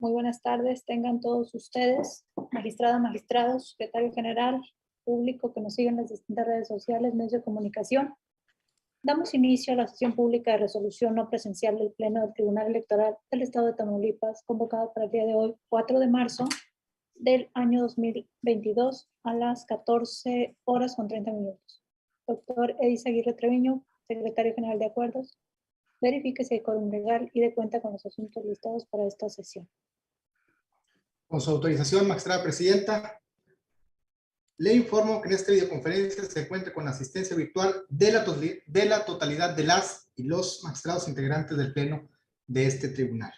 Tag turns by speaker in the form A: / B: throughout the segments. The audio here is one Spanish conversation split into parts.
A: Muy buenas tardes, tengan todos ustedes, magistradas, magistrados, secretario general, público que nos sigue en las distintas redes sociales, medios de comunicación. Damos inicio a la sesión pública de resolución no presencial del Pleno del Tribunal Electoral del Estado de Tamaulipas, convocado para el día de hoy, 4 de marzo del año 2022, a las 14 horas con 30 minutos. Doctor Edis Aguirre Treviño, secretario general de Acuerdos, verifique si hay quórum legal y dé cuenta con los asuntos listados para esta sesión.
B: Con su autorización, magistrada presidenta, le informo que en esta videoconferencia se encuentra con la asistencia virtual de la totalidad de las y los magistrados integrantes del Pleno de este tribunal.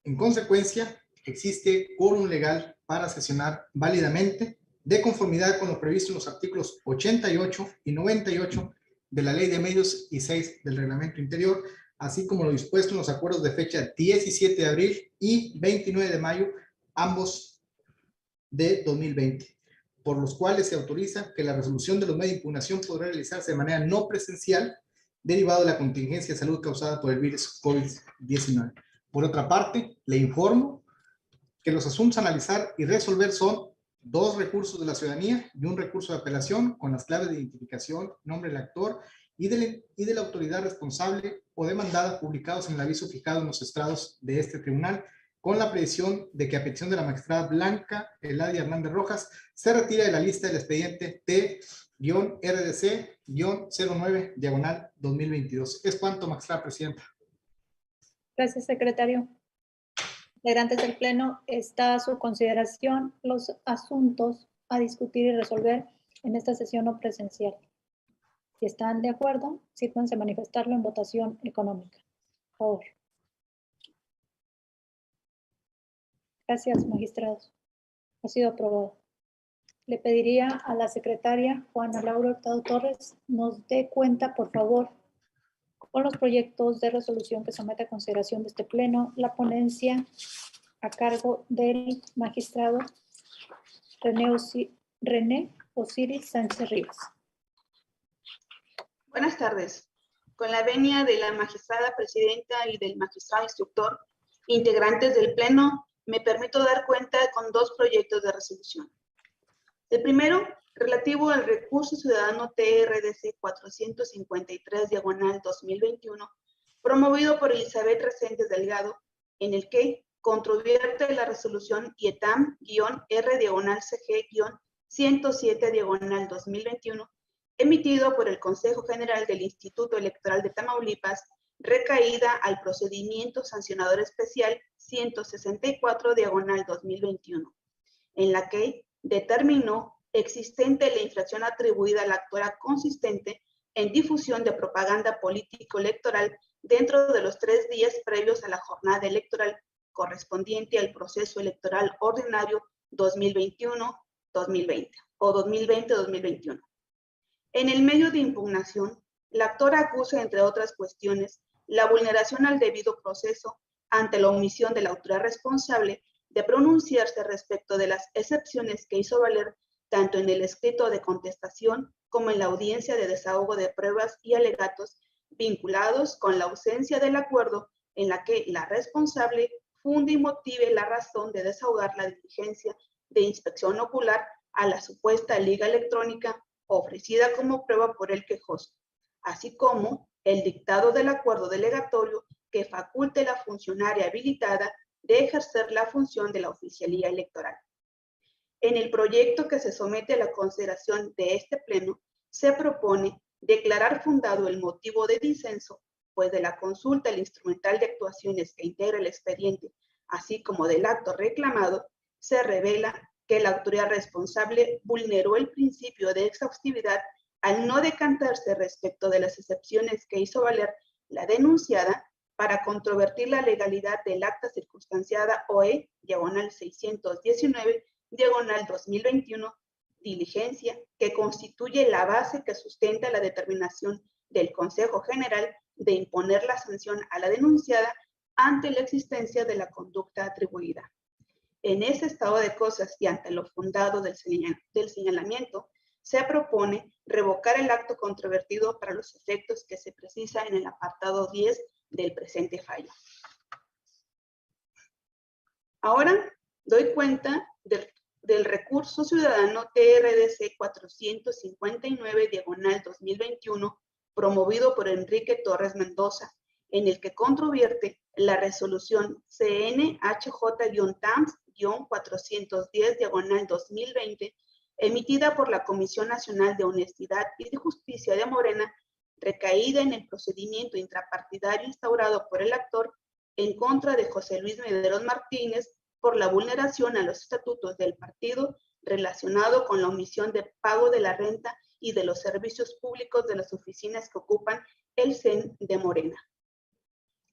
B: En consecuencia, existe quórum legal para sesionar válidamente, de conformidad con lo previsto en los artículos 88 y 98 de la Ley de Medios y 6 del Reglamento Interior, así como lo dispuesto en los acuerdos de fecha 17 de abril y 29 de mayo, ambos de 2020, por los cuales se autoriza que la resolución de los medios de impugnación podrá realizarse de manera no presencial, derivado de la contingencia de salud causada por el virus COVID-19. Por otra parte, le informo que los asuntos a analizar y resolver son 2 recursos de la ciudadanía y un recurso de apelación con las claves de identificación, nombre del actor y de la autoridad responsable o demandada, publicados en el aviso fijado en los estrados de este tribunal, con la previsión de que a petición de la magistrada Blanca Eladia Hernández Rojas se retire de la lista del expediente T-RDC-09/2022. Es cuanto, magistrada presidenta.
A: Gracias, secretario. Integrantes del Pleno, está a su consideración los asuntos a discutir y resolver en esta sesión no presencial. Si están de acuerdo, sírvanse a manifestarlo en votación económica. Por favor. Gracias, magistrados. Ha sido aprobado. Le pediría a la secretaria Juana Laura Hurtado Torres nos dé cuenta, por favor, con los proyectos de resolución que somete a consideración de este Pleno, la ponencia a cargo del magistrado René Osiris Sánchez Rivas.
C: Buenas tardes. Con la venia de la magistrada presidenta y del magistrado instructor, integrantes del Pleno, me permito dar cuenta con 2 proyectos de resolución. El primero, relativo al recurso ciudadano TRDC 453/2021, promovido por Elizabeth Reséndez Delgado, en el que controvierte la resolución IETAM-R/CG-107/2021, emitido por el Consejo General del Instituto Electoral de Tamaulipas, recaída al procedimiento sancionador especial 164/2021, en la que determinó existente la infracción atribuida a la actora consistente en difusión de propaganda político-electoral dentro de los 3 días previos a la jornada electoral correspondiente al proceso electoral ordinario 2021-2020 o 2020-2021. En el medio de impugnación, la actora acusa, entre otras cuestiones, la vulneración al debido proceso ante la omisión de la autoridad responsable de pronunciarse respecto de las excepciones que hizo valer tanto en el escrito de contestación como en la audiencia de desahogo de pruebas y alegatos vinculados con la ausencia del acuerdo en la que la responsable funde y motive la razón de desahogar la diligencia de inspección ocular a la supuesta liga electrónica ofrecida como prueba por el quejoso, así como el dictado del acuerdo delegatorio que faculte la funcionaria habilitada de ejercer la función de la oficialía electoral. En el proyecto que se somete a la consideración de este Pleno, se propone declarar fundado el motivo de disenso, pues de la consulta el instrumental de actuaciones que integra el expediente, así como del acto reclamado, se revela que la autoridad responsable vulneró el principio de exhaustividad al no decantarse respecto de las excepciones que hizo valer la denunciada para controvertir la legalidad del acta circunstanciada OE/619/2021, diligencia que constituye la base que sustenta la determinación del Consejo General de imponer la sanción a la denunciada ante la existencia de la conducta atribuida. En ese estado de cosas y ante lo fundado del señalamiento, se propone revocar el acto controvertido para los efectos que se precisa en el apartado 10 del presente fallo. Ahora doy cuenta del recurso ciudadano TRDC 459/2021, promovido por Enrique Torres Mendoza, en el que controvierte la resolución CNHJ-TAMS-410/2020, emitida por la Comisión Nacional de Honestidad y de Justicia de Morena, recaída en el procedimiento intrapartidario instaurado por el actor en contra de José Luis Mederos Martínez por la vulneración a los estatutos del partido relacionado con la omisión de pago de la renta y de los servicios públicos de las oficinas que ocupan el CEN de Morena.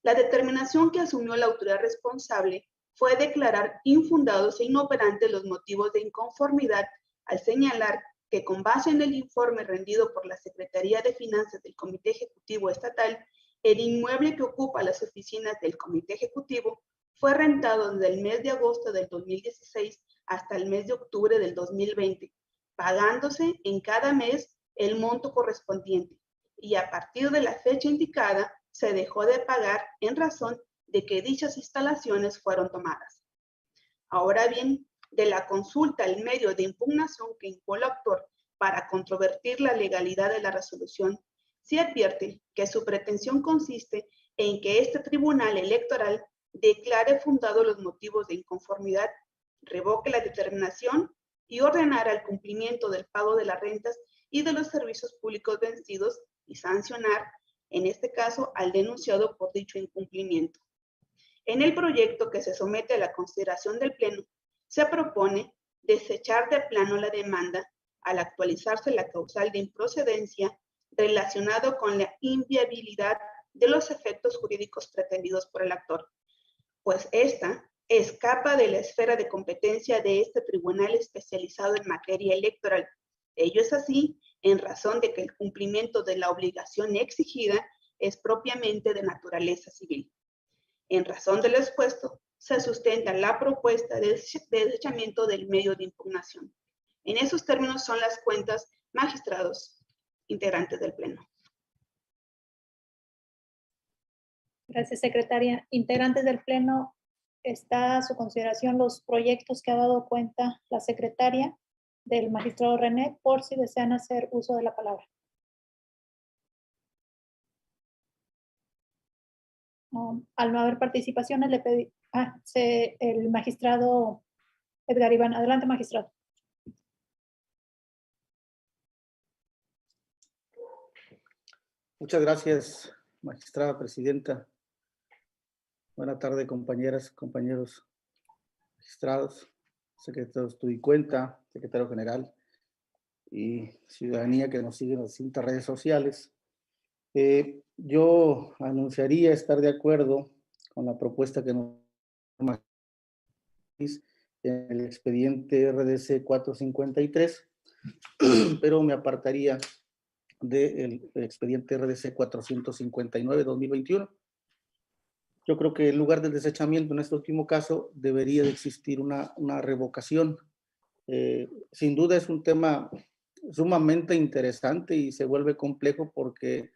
C: La determinación que asumió la autoridad responsable fue declarar infundados e inoperantes los motivos de inconformidad al señalar que con base en el informe rendido por la Secretaría de Finanzas del Comité Ejecutivo Estatal, el inmueble que ocupa las oficinas del Comité Ejecutivo fue rentado desde el mes de agosto del 2016 hasta el mes de octubre del 2020, pagándose en cada mes el monto correspondiente, y a partir de la fecha indicada se dejó de pagar en razón de que dichas instalaciones fueron tomadas. Ahora bien, de la consulta al medio de impugnación que incoó el actor para controvertir la legalidad de la resolución, se advierte que su pretensión consiste en que este tribunal electoral declare fundados los motivos de inconformidad, revoque la determinación y ordenara el cumplimiento del pago de las rentas y de los servicios públicos vencidos y sancionar, en este caso, al denunciado por dicho incumplimiento. En el proyecto que se somete a la consideración del Pleno, se propone desechar de plano la demanda al actualizarse la causal de improcedencia relacionado con la inviabilidad de los efectos jurídicos pretendidos por el actor, pues esta escapa de la esfera de competencia de este tribunal especializado en materia electoral. Ello es así en razón de que el cumplimiento de la obligación exigida es propiamente de naturaleza civil. En razón de lo expuesto, se sustenta la propuesta de desechamiento del medio de impugnación. En esos términos son las cuentas, magistrados integrantes del Pleno.
A: Gracias, secretaria. Integrantes del Pleno, está a su consideración los proyectos que ha dado cuenta la secretaria del magistrado René, por si desean hacer uso de la palabra. Al no haber participaciones, le pedí, el magistrado Edgar Iván. Adelante, magistrado.
D: Muchas gracias, magistrada presidenta. Buenas tardes, compañeras, compañeros magistrados, secretarios Tudicuenta, secretario general y ciudadanía que nos sigue en las distintas redes sociales. Yo anunciaría estar de acuerdo con la propuesta que nos en el expediente RDC 453, pero me apartaría del expediente RDC 459/2021. Yo creo que en lugar del desechamiento en este último caso debería de existir una revocación. Sin duda es un tema sumamente interesante y se vuelve complejo porque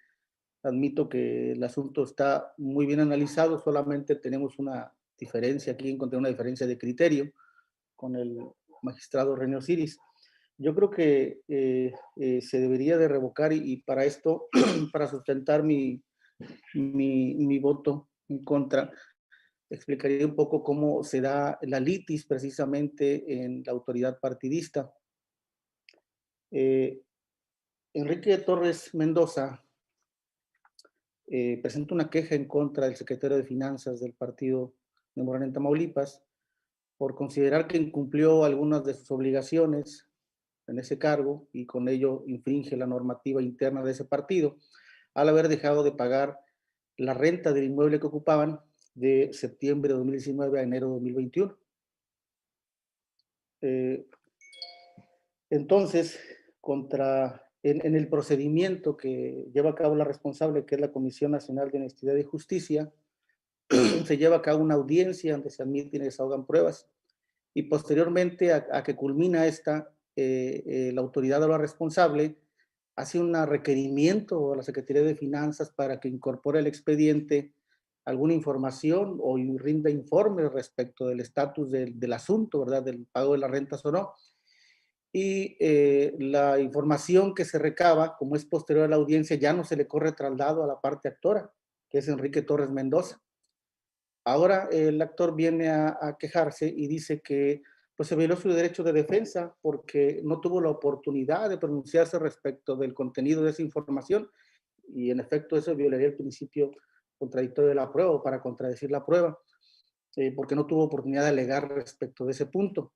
D: admito que el asunto está muy bien analizado, solamente tenemos una diferencia, aquí encontré una diferencia de criterio con el magistrado René Osiris. Yo creo que se debería de revocar y para esto, para sustentar mi voto en contra, explicaría un poco cómo se da la litis precisamente en la autoridad partidista. Enrique Torres Mendoza presenta una queja en contra del secretario de Finanzas del partido de Morena en Tamaulipas por considerar que incumplió algunas de sus obligaciones en ese cargo y con ello infringe la normativa interna de ese partido al haber dejado de pagar la renta del inmueble que ocupaban de septiembre de 2019 a enero de 2021. Entonces, en el procedimiento que lleva a cabo la responsable, que es la Comisión Nacional de Honestidad y Justicia, se lleva a cabo una audiencia donde se admiten y desahogan pruebas y posteriormente a que culmina esta, la autoridad o la responsable hace un requerimiento a la Secretaría de Finanzas para que incorpore el expediente alguna información o rinda informe respecto del estatus del asunto, ¿verdad? Del pago de las rentas o no. Y la información que se recaba, como es posterior a la audiencia, ya no se le corre traslado a la parte actora, que es Enrique Torres Mendoza. Ahora el actor viene a quejarse y dice que pues, se violó su derecho de defensa porque no tuvo la oportunidad de pronunciarse respecto del contenido de esa información, y en efecto eso violaría el principio contradictorio de la prueba o para contradecir la prueba, porque no tuvo oportunidad de alegar respecto de ese punto.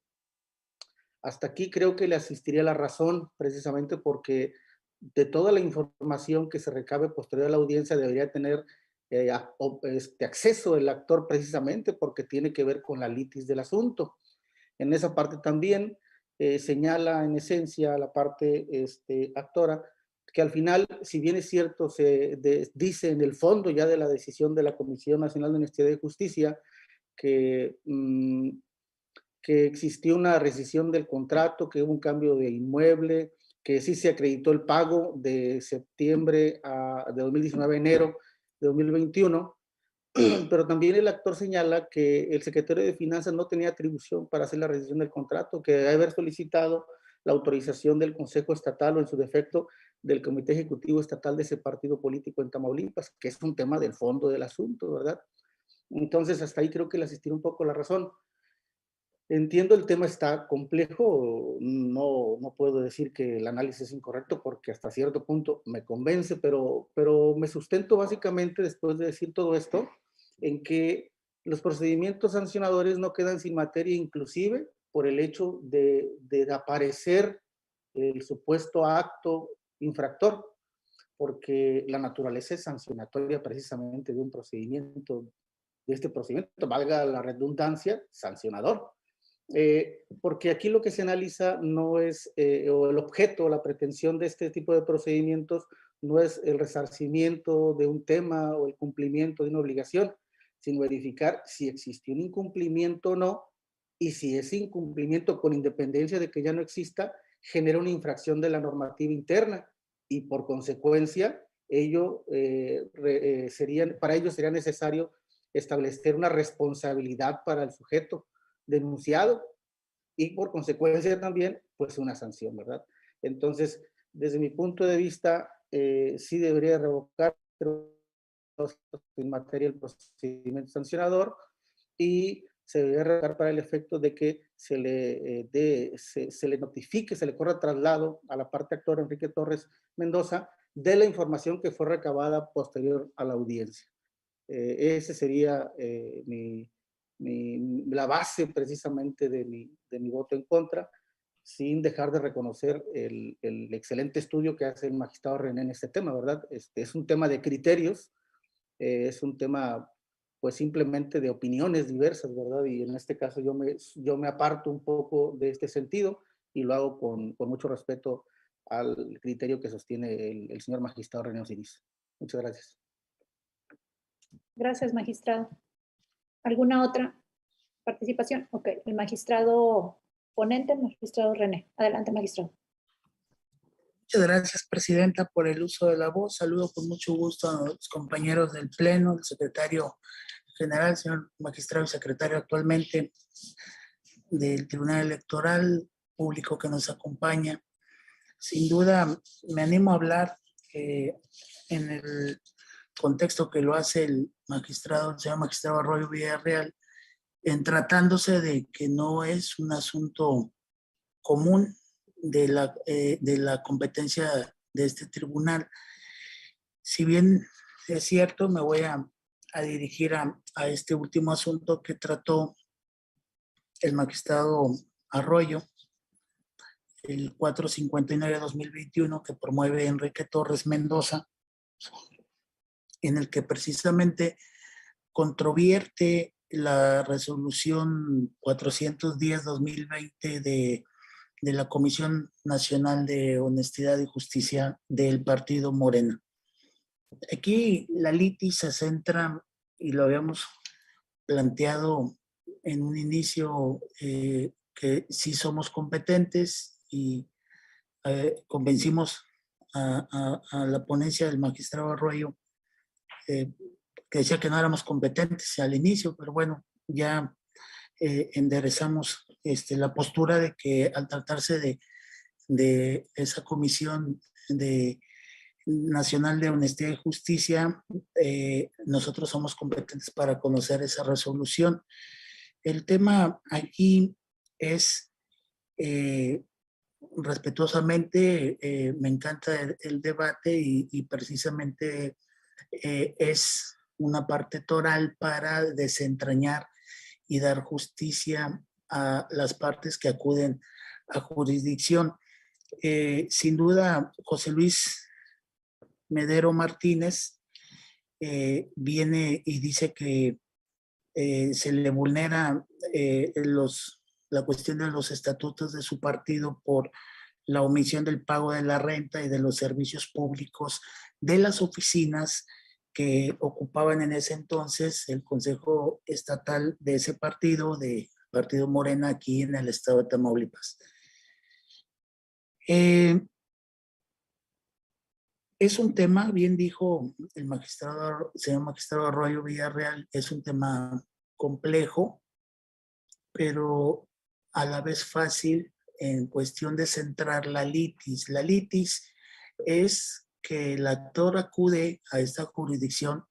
D: Hasta aquí creo que le asistiría la razón, precisamente porque de toda la información que se recabe posterior a la audiencia debería tener acceso el actor, precisamente porque tiene que ver con la litis del asunto. En esa parte también señala en esencia la parte actora, que al final, si bien es cierto, se dice en el fondo ya de la decisión de la Comisión Nacional de Honestidad y Justicia que existió una rescisión del contrato, que hubo un cambio de inmueble, que sí se acreditó el pago de septiembre de 2019 a enero de 2021, pero también el actor señala que el secretario de Finanzas no tenía atribución para hacer la rescisión del contrato, que debe haber solicitado la autorización del Consejo Estatal o en su defecto del Comité Ejecutivo Estatal de ese partido político en Tamaulipas, que es un tema del fondo del asunto, ¿verdad? Entonces hasta ahí creo que le asistirá un poco la razón. Entiendo el tema está complejo, no puedo decir que el análisis es incorrecto porque hasta cierto punto me convence, pero me sustento básicamente después de decir todo esto en que los procedimientos sancionadores no quedan sin materia, inclusive por el hecho de aparecer el supuesto acto infractor, porque la naturaleza es sancionatoria precisamente de un procedimiento, de este procedimiento, valga la redundancia, sancionador. Porque aquí lo que se analiza no es, o el objeto, la pretensión de este tipo de procedimientos no es el resarcimiento de un tema o el cumplimiento de una obligación, sino verificar si existió un incumplimiento o no, y si ese incumplimiento, con independencia de que ya no exista, genera una infracción de la normativa interna, y por consecuencia, para ello sería necesario establecer una responsabilidad para el sujeto denunciado y por consecuencia también pues una sanción, ¿verdad? Entonces, desde mi punto de vista, sí debería revocar en materia del procedimiento sancionador y se debería revocar para el efecto de que se le notifique, se le corra traslado a la parte actora Enrique Torres Mendoza de la información que fue recabada posterior a la audiencia. Ese sería la base precisamente de mi voto en contra, sin dejar de reconocer el excelente estudio que hace el magistrado René en este tema, ¿verdad? Es un tema de criterios, es un tema pues simplemente de opiniones diversas, ¿verdad? Y en este caso yo me aparto un poco de este sentido y lo hago con mucho respeto al criterio que sostiene el señor magistrado René Osiris. Muchas gracias.
A: Gracias, magistrado. ¿Alguna otra participación? Ok, el magistrado ponente, el magistrado René. Adelante, magistrado.
E: Muchas gracias, presidenta, por el uso de la voz. Saludo con mucho gusto a los compañeros del Pleno, el secretario general, señor magistrado y secretario actualmente del Tribunal Electoral, público que nos acompaña. Sin duda, me animo a hablar en el contexto que lo hace el señor magistrado Arroyo Villarreal, en tratándose de que no es un asunto común de la competencia de este tribunal. Si bien es cierto, me voy a dirigir a este último asunto que trató el magistrado Arroyo, el 459/2021, que promueve Enrique Torres Mendoza, en el que precisamente controvierte la resolución 410/2020 de la Comisión Nacional de Honestidad y Justicia del Partido Morena. Aquí la litis se centra, y lo habíamos planteado en un inicio, que sí somos competentes y convencimos a la ponencia del magistrado Arroyo que decía que no éramos competentes al inicio, pero bueno, ya enderezamos la postura de que al tratarse de esa Comisión Nacional de Honestidad y Justicia, nosotros somos competentes para conocer esa resolución. El tema aquí es, respetuosamente, me encanta el debate y precisamente es una parte toral para desentrañar y dar justicia a las partes que acuden a jurisdicción. Sin duda, José Luis Medero Martínez viene y dice que se le vulnera la cuestión de los estatutos de su partido por la omisión del pago de la renta y de los servicios públicos de las oficinas que ocupaban en ese entonces el Consejo Estatal de ese partido, de Partido Morena, aquí en el estado de Tamaulipas. Es un tema, bien dijo el señor magistrado Arroyo Villarreal, es un tema complejo, pero a la vez fácil en cuestión de centrar la litis. La litis es que el actor acude a esta jurisdicción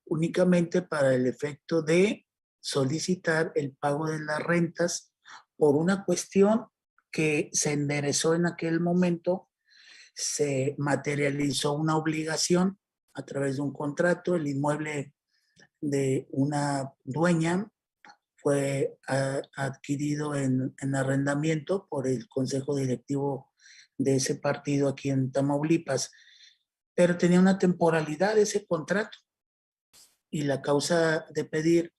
E: únicamente para el efecto de solicitar el pago de las rentas por una cuestión que se enderezó en aquel momento, se materializó una obligación a través de un contrato, el inmueble de una dueña fue adquirido en arrendamiento por el consejo directivo de ese partido aquí en Tamaulipas, pero tenía una temporalidad ese contrato y la causa de pedir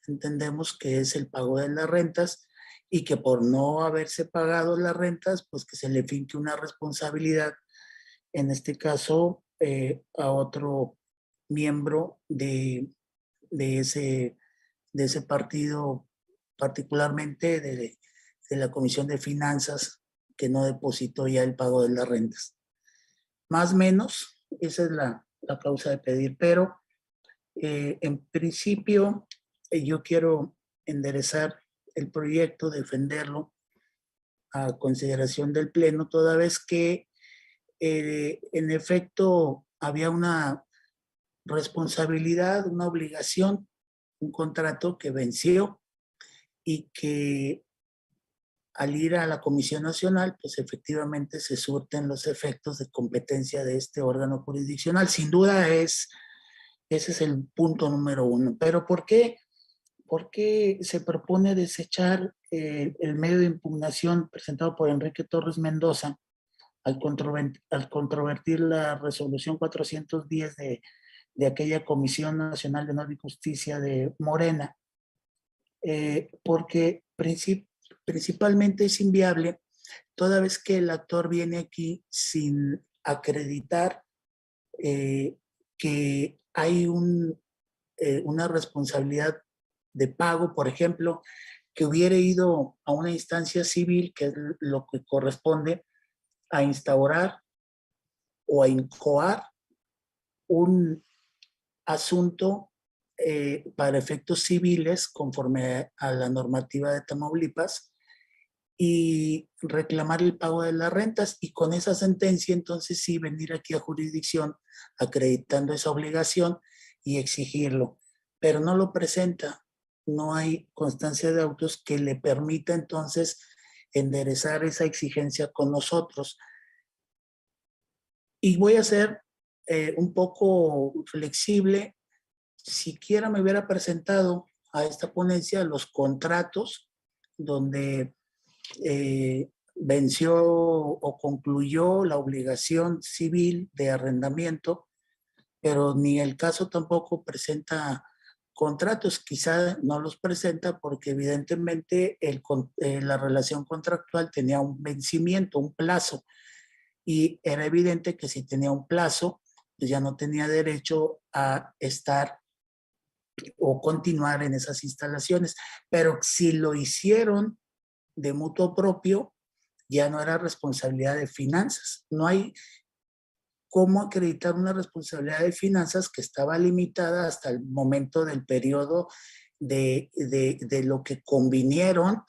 E: entendemos que es el pago de las rentas y que por no haberse pagado las rentas, pues que se le finque una responsabilidad, en este caso a otro miembro de ese partido, particularmente de la Comisión de Finanzas, que no depositó ya el pago de las rentas. Más o menos, esa es la causa de pedir, pero en principio yo quiero enderezar el proyecto, defenderlo a consideración del Pleno, toda vez que en efecto había una responsabilidad, una obligación, un contrato que venció y que al ir a la Comisión Nacional, pues efectivamente se surten los efectos de competencia de este órgano jurisdiccional. Sin duda ese es el punto número uno. Pero ¿por qué se propone desechar el medio de impugnación presentado por Enrique Torres Mendoza al controvertir la resolución 410 de aquella Comisión Nacional de Honor y Justicia de Morena? Porque principalmente es inviable toda vez que el actor viene aquí sin acreditar que hay una responsabilidad de pago, por ejemplo, que hubiera ido a una instancia civil, que es lo que corresponde a instaurar o a incoar un asunto para efectos civiles conforme a la normativa de Tamaulipas y reclamar el pago de las rentas, y con esa sentencia entonces sí venir aquí a jurisdicción acreditando esa obligación y exigirlo, pero no lo presenta, no hay constancia de autos que le permita entonces enderezar esa exigencia con nosotros. Y voy a ser un poco flexible. Siquiera me hubiera presentado a esta ponencia los contratos donde venció o concluyó la obligación civil de arrendamiento, pero ni el caso tampoco presenta contratos. Quizá no los presenta porque evidentemente la relación contractual tenía un vencimiento, un plazo, y era evidente que si tenía un plazo, pues ya no tenía derecho a estar o continuar en esas instalaciones. Pero si lo hicieron de mutuo propio, ya no era responsabilidad de finanzas. No hay cómo acreditar una responsabilidad de finanzas que estaba limitada hasta el momento del periodo de lo que convinieron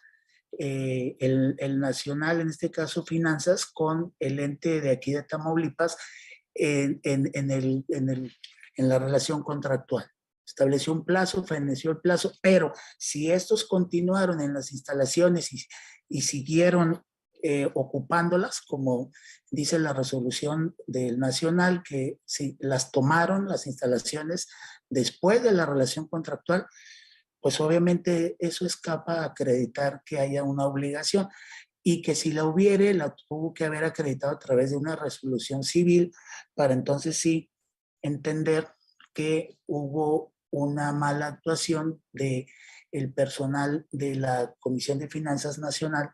E: el nacional, en este caso finanzas, con el ente de aquí de Tamaulipas en la relación contractual. Estableció un plazo, feneció el plazo, pero si estos continuaron en las instalaciones y siguieron ocupándolas, como dice la resolución del nacional, que si las tomaron las instalaciones después de la relación contractual, pues obviamente eso escapa a acreditar que haya una obligación y que si la hubiere, la tuvo que haber acreditado a través de una resolución civil para entonces sí entender que hubo una mala actuación del personal de la Comisión de Finanzas Nacional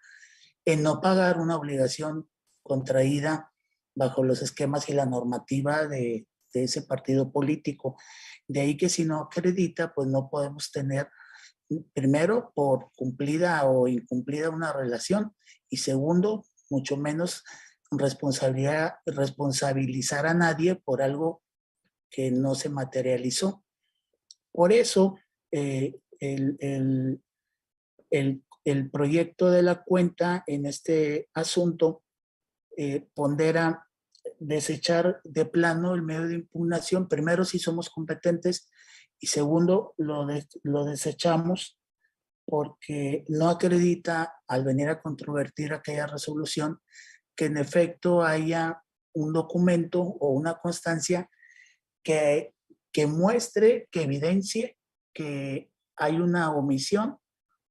E: en no pagar una obligación contraída bajo los esquemas y la normativa de ese partido político. De ahí que si no acredita, pues no podemos tener, primero, por cumplida o incumplida una relación, y segundo, mucho menos responsabilizar a nadie por algo que no se materializó. Por eso, el proyecto de la cuenta en este asunto pondera desechar de plano el medio de impugnación, primero si somos competentes y segundo lo desechamos porque no acredita al venir a controvertir aquella resolución que en efecto haya un documento o una constancia que muestre, que evidencie que hay una omisión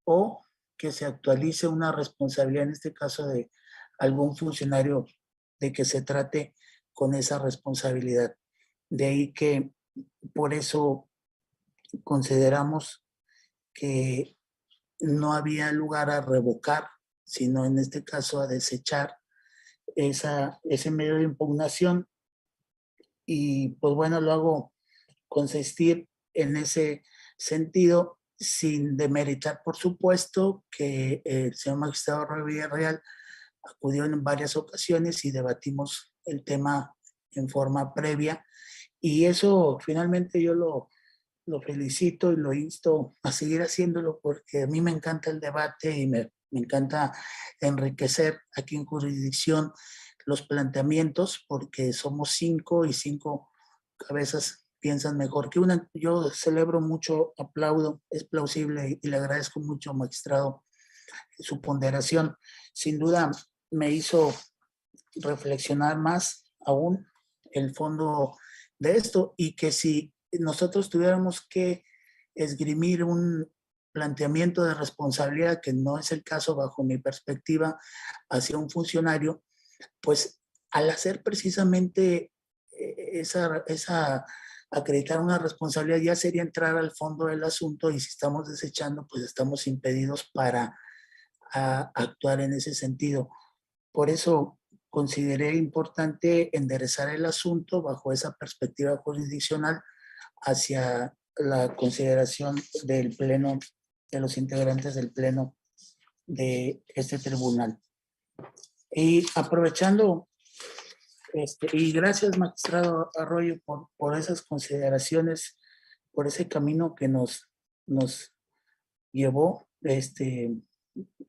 E: o que se actualice una responsabilidad, en este caso de algún funcionario, de que se trate con esa responsabilidad. De ahí que por eso consideramos que no había lugar a revocar, sino en este caso a desechar ese medio de impugnación. Y pues bueno, lo hago consistir en ese sentido, sin demeritar, por supuesto, que el señor magistrado Roy Villarreal acudió en varias ocasiones y debatimos el tema en forma previa. Y eso finalmente yo lo felicito y lo insto a seguir haciéndolo porque a mí me encanta el debate y me encanta enriquecer aquí en jurisdicción los planteamientos porque somos 5 y 5 cabezas piensan mejor que una. Yo celebro mucho, aplaudo, es plausible y le agradezco mucho, magistrado, su ponderación. Sin duda me hizo reflexionar más aún el fondo de esto y que si nosotros tuviéramos que esgrimir un planteamiento de responsabilidad, que no es el caso bajo mi perspectiva, hacia un funcionario, pues al hacer precisamente acreditar una responsabilidad ya sería entrar al fondo del asunto y si estamos desechando, pues estamos impedidos para actuar en ese sentido. Por eso consideré importante enderezar el asunto bajo esa perspectiva jurisdiccional hacia la consideración del Pleno, de los integrantes del Pleno de este tribunal. Y aprovechando, y gracias, magistrado Arroyo, por esas consideraciones, por ese camino que nos llevó,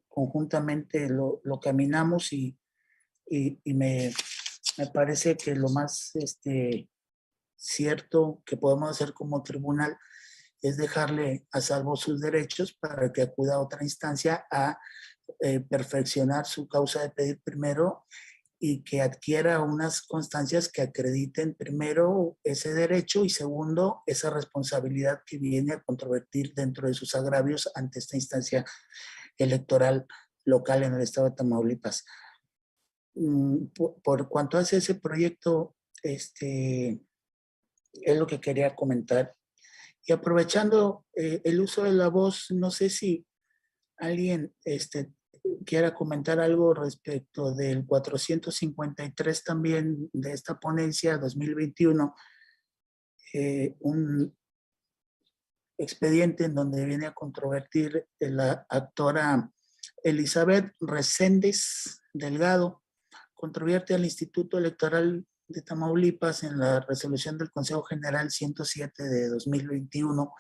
E: conjuntamente lo caminamos y me parece que lo más cierto que podemos hacer como tribunal es dejarle a salvo sus derechos para que acuda a otra instancia a perfeccionar su causa de pedir primero y que adquiera unas constancias que acrediten primero ese derecho y segundo esa responsabilidad que viene a controvertir dentro de sus agravios ante esta instancia electoral local en el estado de Tamaulipas. Por cuanto hace ese proyecto, es lo que quería comentar. Y aprovechando el uso de la voz, no sé si alguien quiera comentar algo respecto del 453 también de esta ponencia 2021, un expediente en donde viene a controvertir la actora Elizabeth Reséndez Delgado, controvierte al Instituto Electoral de Tamaulipas en la resolución del Consejo General 107 de 2021.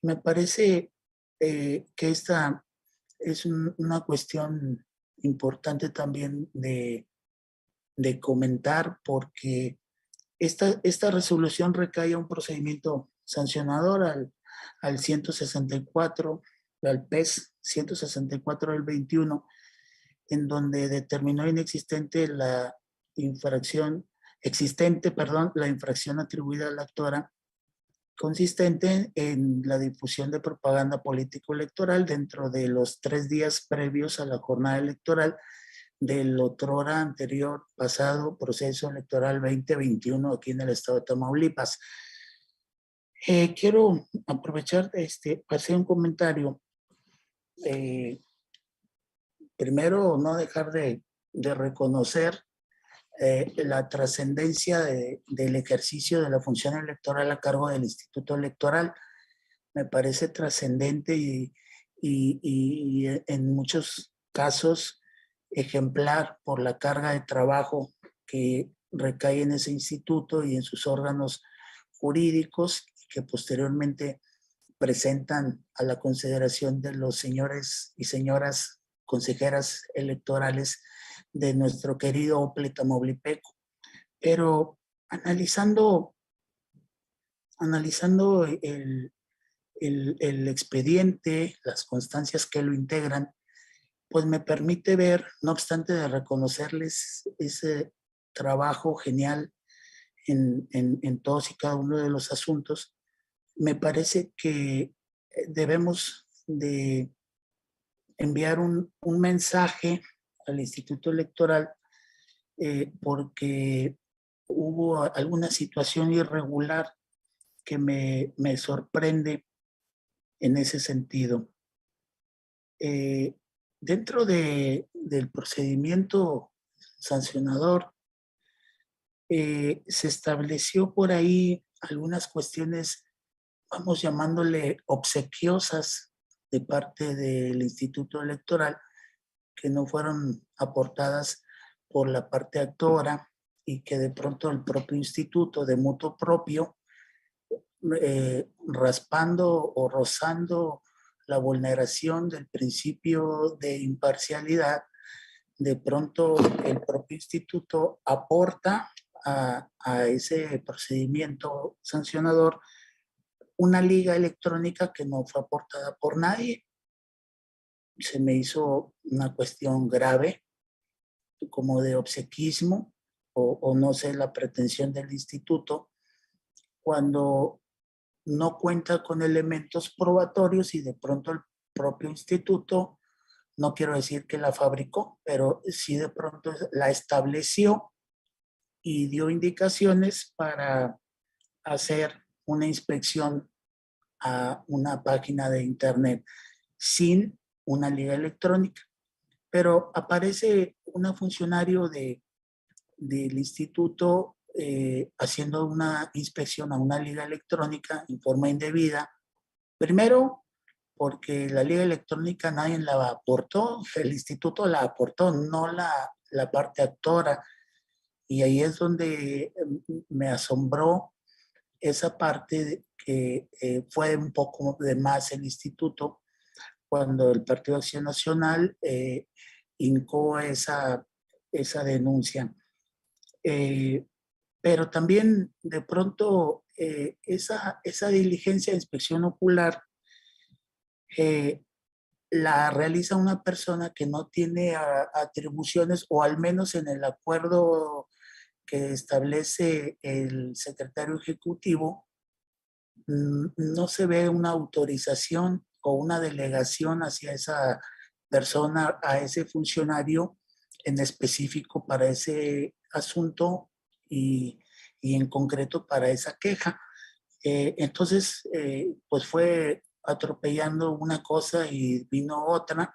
E: Me parece que esta es una cuestión importante también de comentar, porque esta resolución recae a un procedimiento sancionador al 164, al PES 164 del 21, en donde determinó inexistente la infracción, la infracción atribuida a la actora, consistente en la difusión de propaganda político-electoral dentro de los 3 días previos a la jornada electoral del otrora anterior pasado proceso electoral 2021 aquí en el estado de Tamaulipas. Quiero aprovechar para hacer un comentario. Primero, no dejar de reconocer la trascendencia del ejercicio de la función electoral a cargo del Instituto Electoral. Me parece trascendente y en muchos casos ejemplar por la carga de trabajo que recae en ese instituto y en sus órganos jurídicos, que posteriormente presentan a la consideración de los señores y señoras consejeras electorales de nuestro querido OPLE Tamaulipeco. Pero analizando el expediente, las constancias que lo integran, pues me permite ver, no obstante de reconocerles ese trabajo genial en todos y cada uno de los asuntos, me parece que debemos de enviar un mensaje al Instituto Electoral porque hubo alguna situación irregular que me sorprende en ese sentido. Dentro del procedimiento sancionador, se estableció por ahí algunas cuestiones, vamos llamándole obsequiosas, de parte del Instituto Electoral, que no fueron aportadas por la parte actora y que de pronto el propio instituto, de mutuo propio, raspando o rozando la vulneración del principio de imparcialidad, de pronto el propio instituto aporta a ese procedimiento sancionador una liga electrónica que no fue aportada por nadie. Se me hizo una cuestión grave, como de obsequismo, o no sé, la pretensión del instituto, cuando no cuenta con elementos probatorios y de pronto el propio instituto, no quiero decir que la fabricó, pero sí de pronto la estableció y dio indicaciones para hacer una inspección a una página de internet sin una liga electrónica. Pero aparece una funcionario del instituto haciendo una inspección a una liga electrónica en forma indebida. Primero, porque la liga electrónica nadie la aportó, el instituto la aportó, no la parte actora. Y ahí es donde me asombró esa parte que fue un poco de más el instituto, cuando el Partido Acción Nacional hincó esa denuncia. Pero también de pronto esa diligencia de inspección ocular la realiza una persona que no tiene atribuciones, o al menos en el acuerdo que establece el secretario ejecutivo, no se ve una autorización o una delegación hacia esa persona, a ese funcionario en específico para ese asunto y en concreto para esa queja. Entonces, pues fue atropellando una cosa y vino otra,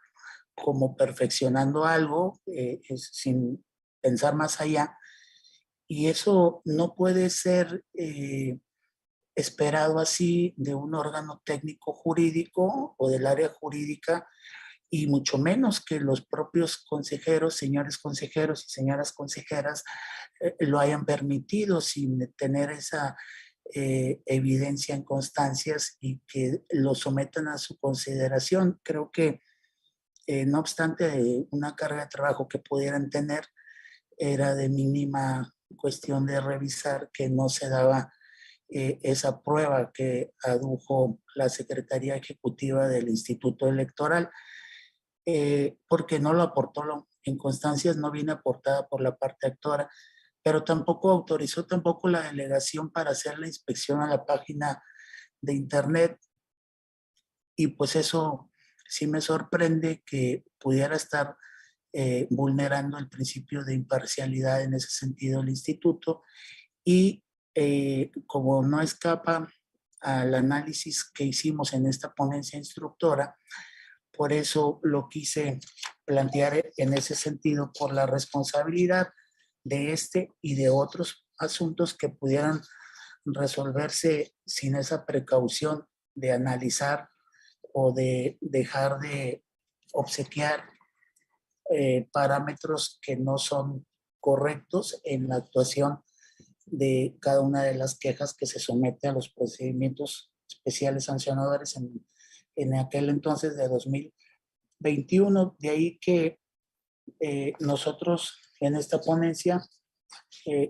E: como perfeccionando algo sin pensar más allá. Y eso no puede ser esperado así de un órgano técnico jurídico o del área jurídica y mucho menos que los propios consejeros, señores consejeros y señoras consejeras lo hayan permitido sin tener esa evidencia en constancias y que lo sometan a su consideración. Creo que no obstante una carga de trabajo que pudieran tener, era de mínima cuestión de revisar que no se daba esa prueba que adujo la Secretaría Ejecutiva del Instituto Electoral, porque no lo aportó en constancias, no viene aportada por la parte actora, pero tampoco autorizó tampoco la delegación para hacer la inspección a la página de internet, y pues eso sí me sorprende que pudiera estar vulnerando el principio de imparcialidad en ese sentido el instituto, y como no escapa al análisis que hicimos en esta ponencia instructora, por eso lo quise plantear en ese sentido, por la responsabilidad de este y de otros asuntos que pudieran resolverse sin esa precaución de analizar o de dejar de obsequiar parámetros que no son correctos en la actuación de cada una de las quejas que se somete a los procedimientos especiales sancionadores en aquel entonces de 2021. De ahí que nosotros en esta ponencia,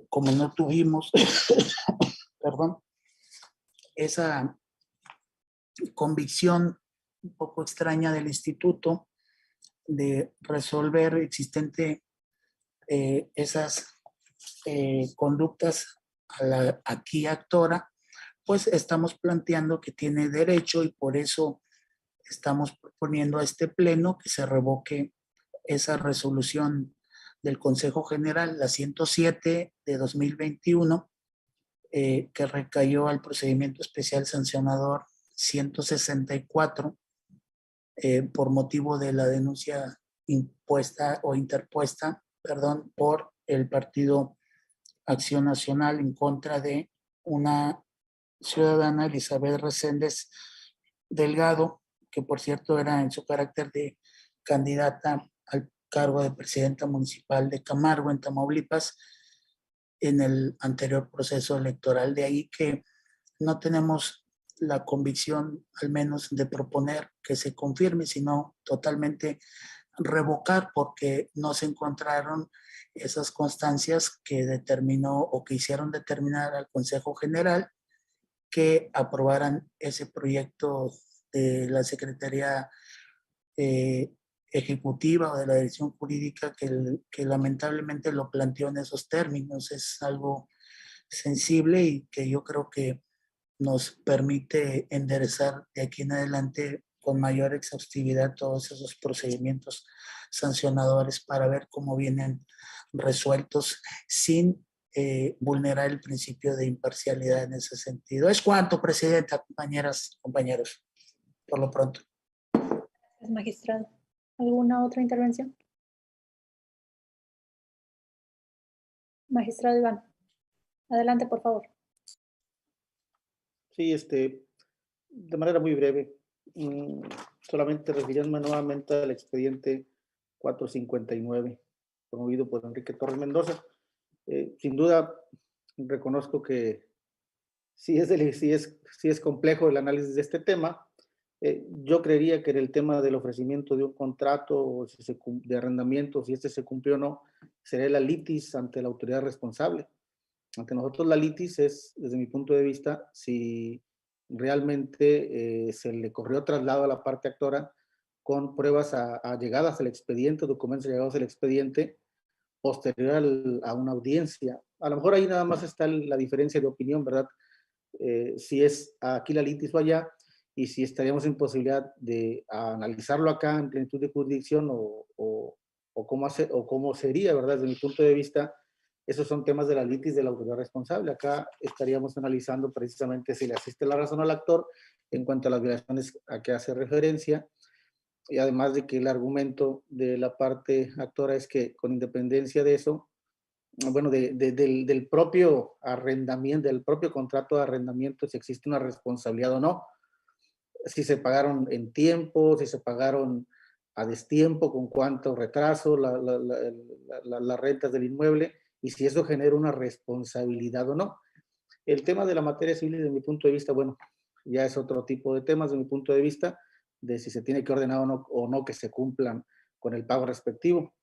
E: como no tuvimos perdón, esa convicción un poco extraña del instituto de resolver existente esas conductas a la aquí actora, pues estamos planteando que tiene derecho, y por eso estamos proponiendo a este pleno que se revoque esa resolución del Consejo General, la 107 de 2021, que recayó al procedimiento especial sancionador 164 por motivo de la denuncia impuesta o interpuesta, perdón, por el Partido Acción Nacional en contra de una ciudadana, Elizabeth Reséndez Delgado, que por cierto era en su carácter de candidata al cargo de presidenta municipal de Camargo, en Tamaulipas, en el anterior proceso electoral. De ahí que no tenemos la convicción, al menos, de proponer que se confirme, sino totalmente revocar, porque no se encontraron esas constancias que determinó o que hicieron determinar al Consejo General que aprobaran ese proyecto de la Secretaría Ejecutiva o de la Dirección Jurídica que lamentablemente lo planteó en esos términos. Es algo sensible y que yo creo que nos permite enderezar de aquí en adelante con mayor exhaustividad todos esos procedimientos sancionadores para ver cómo vienen resueltos sin vulnerar el principio de imparcialidad en ese sentido. Es cuanto, Presidenta, compañeras, compañeros, por lo pronto.
A: Gracias, magistrado. ¿Alguna otra intervención? Magistrado Iván, adelante, por favor.
D: Sí, de manera muy breve, solamente refiriéndome nuevamente al expediente 459, promovido por Enrique Torres Mendoza. Sin duda, reconozco que sí es complejo el análisis de este tema. Yo creería que en el tema del ofrecimiento de un contrato o de arrendamiento, si se cumplió o no, sería la litis ante la autoridad responsable. Ante nosotros la litis es, desde mi punto de vista, si realmente se le corrió traslado a la parte actora con pruebas allegadas al expediente, documentos allegados al expediente, posterior a una audiencia. A lo mejor ahí nada más está la diferencia de opinión, ¿verdad? Si es aquí la litis o allá, y si estaríamos en posibilidad de analizarlo acá en plenitud de jurisdicción o cómo sería, ¿verdad? Desde mi punto de vista, esos son temas de la litis de la autoridad responsable. Acá estaríamos analizando precisamente si le asiste la razón al actor en cuanto a las violaciones a que hace referencia, y además de que el argumento de la parte actora es que con independencia de eso, bueno, del propio arrendamiento, del propio contrato de arrendamiento, si existe una responsabilidad o no, si se pagaron en tiempo, si se pagaron a destiempo, con cuánto retraso, las rentas del inmueble, y si eso genera una responsabilidad o no. El tema de la materia civil, desde mi punto de vista, bueno, ya es otro tipo de temas, desde mi punto de vista, de si se tiene que ordenar o no que se cumplan con el pago respectivo.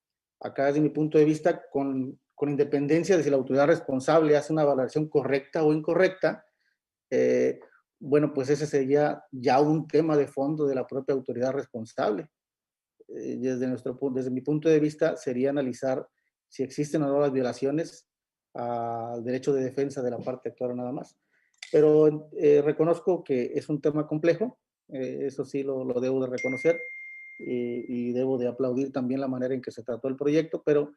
D: Acá, desde mi punto de vista, con independencia de si la autoridad responsable hace una valoración correcta o incorrecta, bueno, pues ese sería ya un tema de fondo de la propia autoridad responsable. Desde mi punto de vista, sería analizar si existen o no las violaciones al derecho de defensa de la parte actual nada más. Pero reconozco que es un tema complejo, eso sí lo debo de reconocer, y debo de aplaudir también la manera en que se trató el proyecto, pero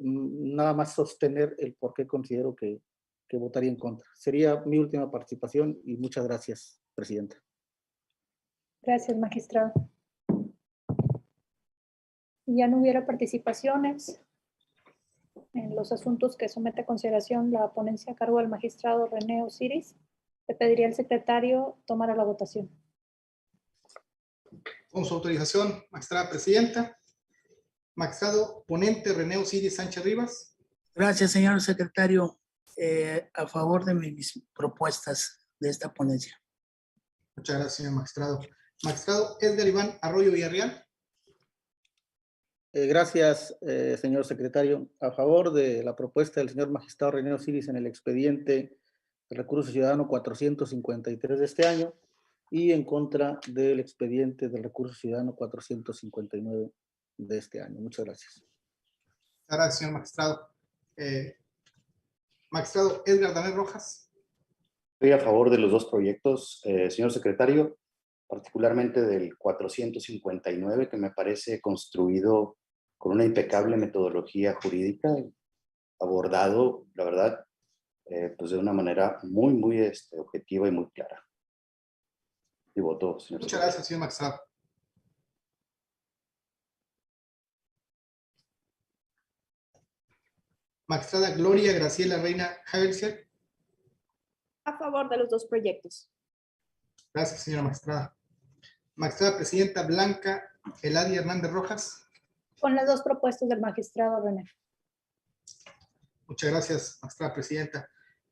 D: nada más sostener el por qué considero que votaría en contra. Sería mi última participación y muchas gracias, Presidenta.
A: Gracias, magistrado. Si ya no hubiera participaciones en los asuntos que somete a consideración la ponencia a cargo del magistrado René Osiris, le pediría al secretario tomar la votación.
B: Con su autorización, magistrada presidenta. Magistrado ponente René Osiris Sánchez Rivas.
E: Gracias, señor secretario. A favor de mis propuestas de esta ponencia.
B: Muchas gracias, señor magistrado. Magistrado Edgar Iván Arroyo Villarreal.
D: Gracias, señor secretario. A favor de la propuesta del señor magistrado René Osiris en el expediente de recurso ciudadano 453 de este año y en contra del expediente del recurso ciudadano 459 de este año. Muchas gracias.
B: Gracias, señor magistrado. Magistrado Edgar Danés Rojas.
F: Estoy a favor de los dos proyectos, señor secretario, particularmente del 459, que me parece construido con una impecable metodología jurídica, abordado, la verdad, pues de una manera muy objetiva y muy clara. Y voto, señor secretario.
B: Muchas gracias, señor magistrado. Magistrada Gloria Graciela Reina Hagelser.
G: A favor de los dos proyectos.
B: Gracias, señora magistrada. Magistrada presidenta Blanca Eladia Hernández Rojas.
A: Con las dos propuestas del magistrado René.
B: Muchas gracias, magistrada presidenta.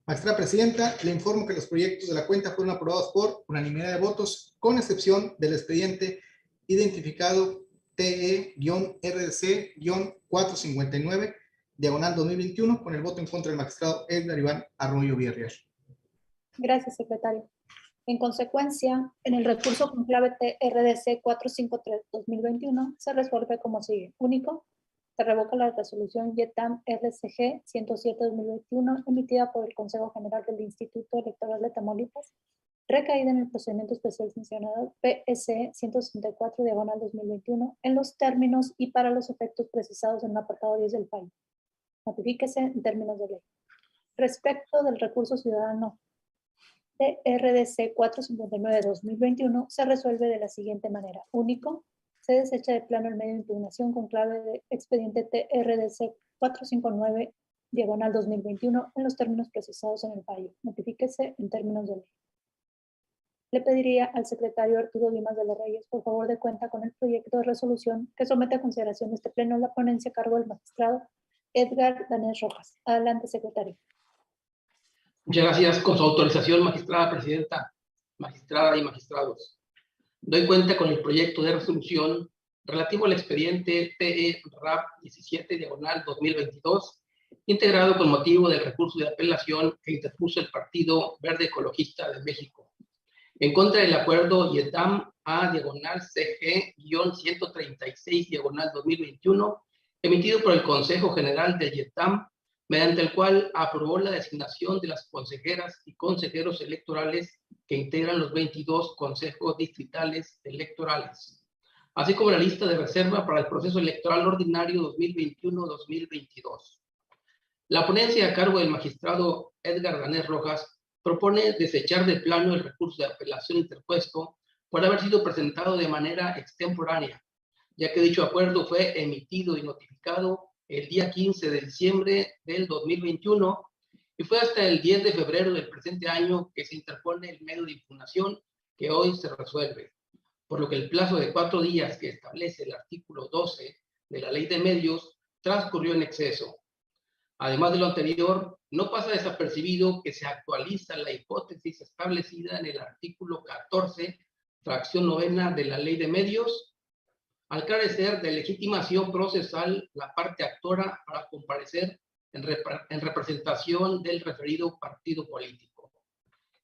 B: Magistrada presidenta, le informo que los proyectos de la cuenta fueron aprobados por unanimidad de votos, con excepción del expediente identificado TE-RDC-459, diagonal 2021, con el voto en contra del magistrado Edgar Iván Arroyo Villarreal.
A: Gracias, secretario. En consecuencia, en el recurso con clave TRDC 453-2021 se resuelve como sigue. Único, se revoca la resolución YETAM RCG 107-2021 emitida por el Consejo General del Instituto Electoral de Tamaulipas, recaída en el procedimiento especial sancionado PSE 164 diagonal 2021 en los términos y para los efectos precisados en el apartado 10 del fallo. Notifíquese en términos de ley. Respecto del recurso ciudadano TRDC 459-2021 se resuelve de la siguiente manera. Único, se desecha de plano el medio de impugnación con clave de expediente TRDC 459 diagonal 2021 en los términos precisados en el fallo. Notifíquese en términos de ley. Le pediría al secretario Arturo Dimas de los Reyes, por favor, de cuenta con el proyecto de resolución que somete a consideración de este pleno la ponencia a cargo del magistrado Edgar Danés Rojas. Adelante, secretario.
H: Muchas gracias. Con su autorización, magistrada presidenta, magistrada y magistrados. Doy cuenta con el proyecto de resolución relativo al expediente TE-RAP 17 diagonal 2022, integrado con motivo del recurso de apelación que interpuso el Partido Verde Ecologista de México, en contra del acuerdo YETAM A diagonal CG-136 diagonal 2021, emitido por el Consejo General de YETAM, mediante el cual aprobó la designación de las consejeras y consejeros electorales que integran los 22 consejos distritales electorales, así como la lista de reserva para el proceso electoral ordinario 2021-2022. La ponencia a cargo del magistrado Edgar Danés Rojas propone desechar de plano el recurso de apelación interpuesto por haber sido presentado de manera extemporánea, ya que dicho acuerdo fue emitido y notificado el día 15 de diciembre del 2021 y fue hasta el 10 de febrero del presente año que se interpone el medio de impugnación que hoy se resuelve. por lo que el plazo de 4 días que establece el artículo 12 de la Ley de Medios transcurrió en exceso. Además de lo anterior, no pasa desapercibido que se actualiza la hipótesis establecida en el artículo 14, fracción 9 de la Ley de Medios, al carecer de legitimación procesal la parte actora para comparecer en representación del referido partido político.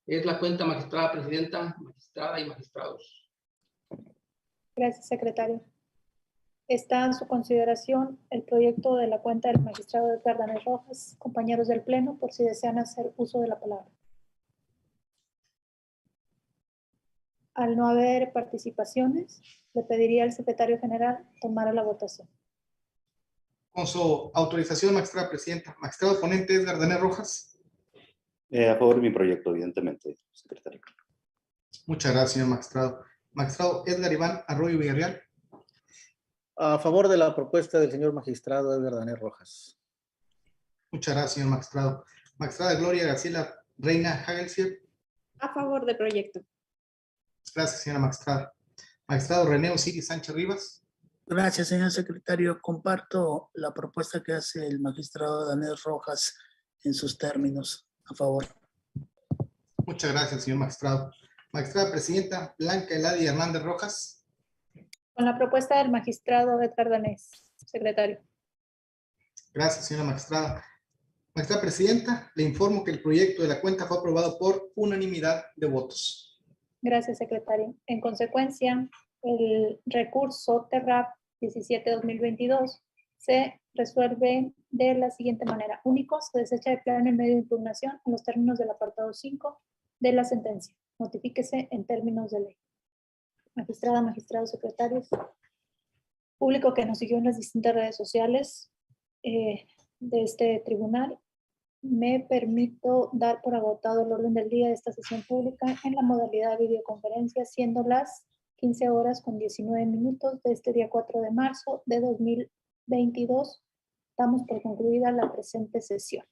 H: Es la cuenta, magistrada presidenta, magistrada y magistrados.
A: Gracias, secretario. Está en su consideración el proyecto de la cuenta del magistrado Edgar Danés Rojas. Compañeros del Pleno, por si desean hacer uso de la palabra. Al no haber participaciones, le pediría al secretario general tomar la votación.
B: Con su autorización, magistrada presidenta. Magistrado ponente Edgar Danés Rojas.
F: A favor de mi proyecto, evidentemente, secretario.
B: Muchas gracias, señor magistrado. Magistrado Edgar Iván Arroyo Villarreal.
D: A favor de la propuesta del señor magistrado Edgar Danés Rojas.
B: Muchas gracias, señor magistrado. Magistrada Gloria Graciela Reina Hagelfield.
G: A favor del proyecto.
B: Gracias, señora magistrada. Magistrado René Osiris Sánchez Rivas.
E: Gracias, señor secretario. Comparto la propuesta que hace el magistrado Danés Rojas en sus términos. A favor.
B: Muchas gracias, señor magistrado. Magistrada presidenta Blanca Eladia Hernández Rojas.
A: Con la propuesta del magistrado Edgar Danés, secretario.
B: Gracias, señora magistrada. Magistrada presidenta, le informo que el proyecto de la cuenta fue aprobado por unanimidad de votos.
A: Gracias, secretario. En consecuencia, el recurso TERRAP 17-2022 se resuelve de la siguiente manera. Único, se desecha de plano en medio de impugnación en los términos del apartado 5 de la sentencia. Notifíquese en términos de ley. Magistrada, magistrados, secretarios, público que nos siguió en las distintas redes sociales de este tribunal, me permito dar por agotado el orden del día de esta sesión pública en la modalidad de videoconferencia, siendo las 15 horas con 19 minutos de este día 4 de marzo de 2022. Damos por concluida la presente sesión.